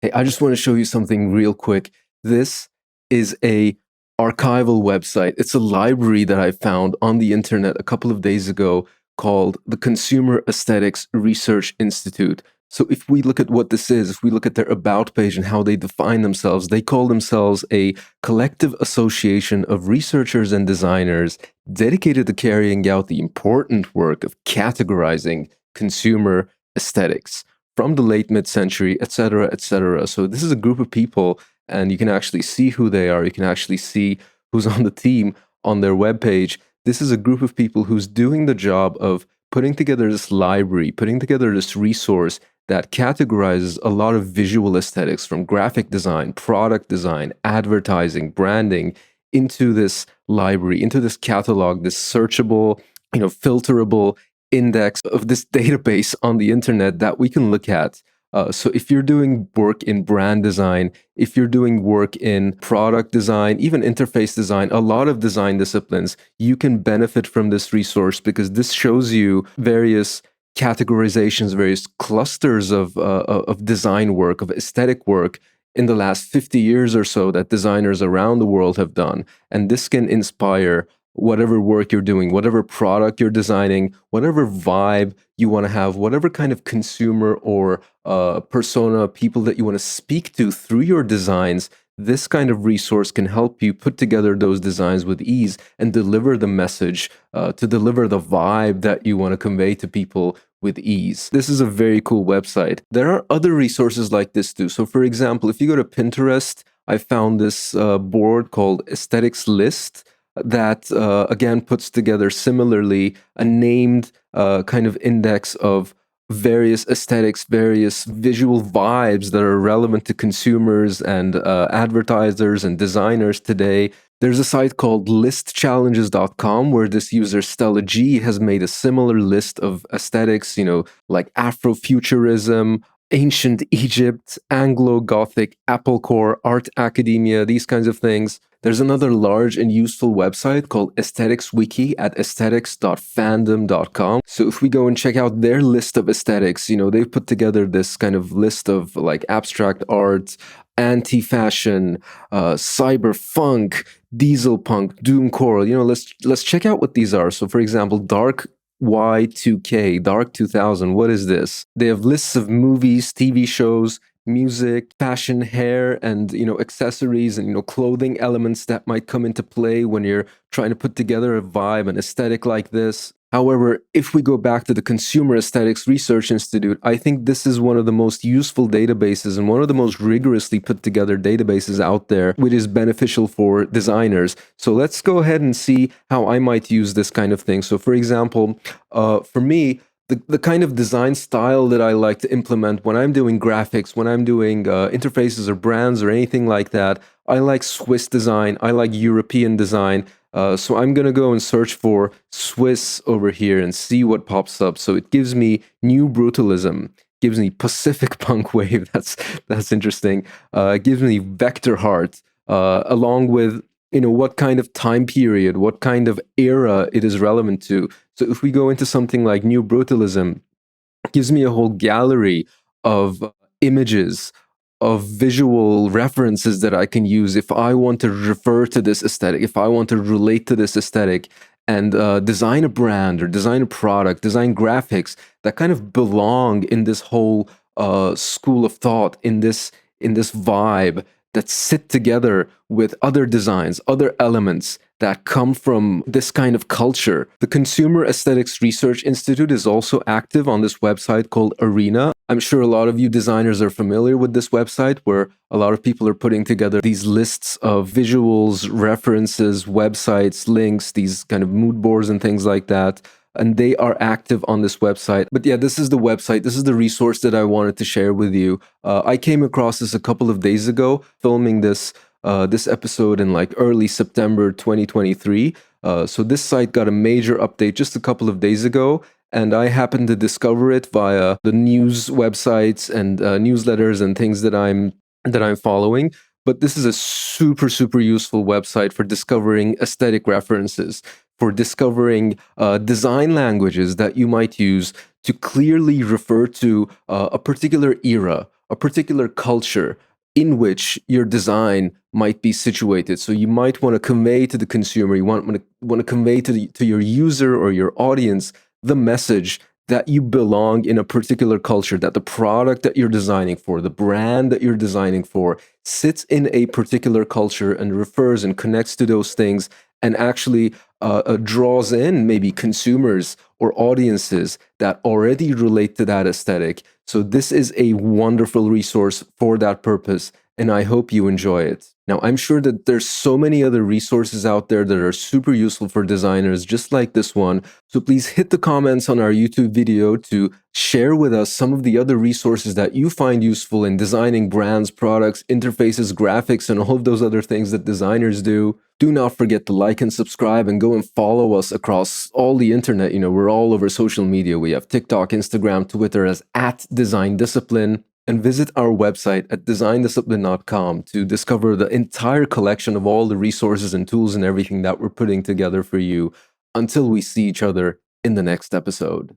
Hey, I just want to show you something real quick. This is a archival website. It's a library that I found on the internet a couple of days ago called the Consumer Aesthetics Research Institute. So if we look at what this is, if we look at their about page and how they define themselves, they call themselves a collective association of researchers and designers dedicated to carrying out the important work of categorizing consumer aesthetics from the late mid-century, etc., etc. So this is a group of people, and you can actually see who they are. You can actually see who's on the team on their webpage. This is a group of people who's doing the job of putting together this library, putting together this resource that categorizes a lot of visual aesthetics from graphic design, product design, advertising, branding into this library, into this catalog, this searchable, filterable index of this database on the internet that we can look at. So if you're doing work in brand design, if you're doing work in product design, even interface design, a lot of design disciplines, you can benefit from this resource because this shows you various categorizations, various clusters of design work, of aesthetic work in the last 50 years or so that designers around the world have done. And this can inspire whatever work you're doing, whatever product you're designing, whatever vibe you want to have, whatever kind of consumer or persona, people that you want to speak to through your designs. This kind of resource can help you put together those designs with ease and deliver the message, to deliver the vibe that you want to convey to people with ease. This is a very cool website. There are other resources like this too. So for example, if you go to Pinterest, I found this board called Aesthetics List that again puts together similarly a named kind of index of various aesthetics, various visual vibes that are relevant to consumers and advertisers and designers today. There's a site called listchallenges.com where this user Stella G has made a similar list of aesthetics, like Afrofuturism, ancient Egypt, Anglo-Gothic, Applecore, art academia, these kinds of things. There's another large and useful website called Aesthetics Wiki at aesthetics.fandom.com. So if we go and check out their list of aesthetics, they've put together this kind of list of like abstract art, anti-fashion, cyberpunk, diesel punk, doomcore. Let's check out what these are. So for example, dark Y2K, Dark 2000, what is this? They have lists of movies, TV shows, music, fashion, hair, and accessories and clothing elements that might come into play when you're trying to put together a vibe, an aesthetic like this. However, if we go back to the Consumer Aesthetics Research Institute, I think this is one of the most useful databases and one of the most rigorously put together databases out there, which is beneficial for designers. So let's go ahead and see how I might use this kind of thing. So for example, for me, the kind of design style that I like to implement when I'm doing graphics, when I'm doing interfaces or brands or anything like that, I like Swiss design, I like European design. So I'm going to go and search for Swiss over here and see what pops up. So it gives me New Brutalism, gives me Pacific Punk Wave, that's interesting. It gives me Vector Heart, along with what kind of time period, what kind of era it is relevant to. So if we go into something like New Brutalism, it gives me a whole gallery of images, of visual references that I can use if I want to refer to this aesthetic, if I want to relate to this aesthetic and design a brand or design a product, design graphics that kind of belong in this whole school of thought, in this vibe, that sit together with other designs, other elements that come from this kind of culture. The Consumer Aesthetics Research Institute is also active on this website called Arena. I'm sure a lot of you designers are familiar with this website where a lot of people are putting together these lists of visuals, references, websites, links, these kind of mood boards and things like that. And they are active on this website. But yeah, this is the website. This is the resource that I wanted to share with you. I came across this a couple of days ago, filming this episode in like early September 2023. So this site got a major update just a couple of days ago. And I happened to discover it via the news websites and newsletters and things that I'm following. But this is a super, super useful website for discovering aesthetic references, for discovering design languages that you might use to clearly refer to a particular era, a particular culture in which your design might be situated. So you might want to convey to the consumer, you want to convey to your user or your audience the message that you belong in a particular culture, that the product that you're designing for, the brand that you're designing for, sits in a particular culture and refers and connects to those things, and actually draws in maybe consumers or audiences that already relate to that aesthetic. So this is a wonderful resource for that purpose, and I hope you enjoy it. Now, I'm sure that there's so many other resources out there that are super useful for designers, just like this one. So please hit the comments on our YouTube video to share with us some of the other resources that you find useful in designing brands, products, interfaces, graphics, and all of those other things that designers do. Do not forget to like and subscribe, and go and follow us across all the internet. We're all over social media. We have TikTok, Instagram, Twitter as @DesignDiscipline. And visit our website at designdiscipline.com to discover the entire collection of all the resources and tools and everything that we're putting together for you, until we see each other in the next episode.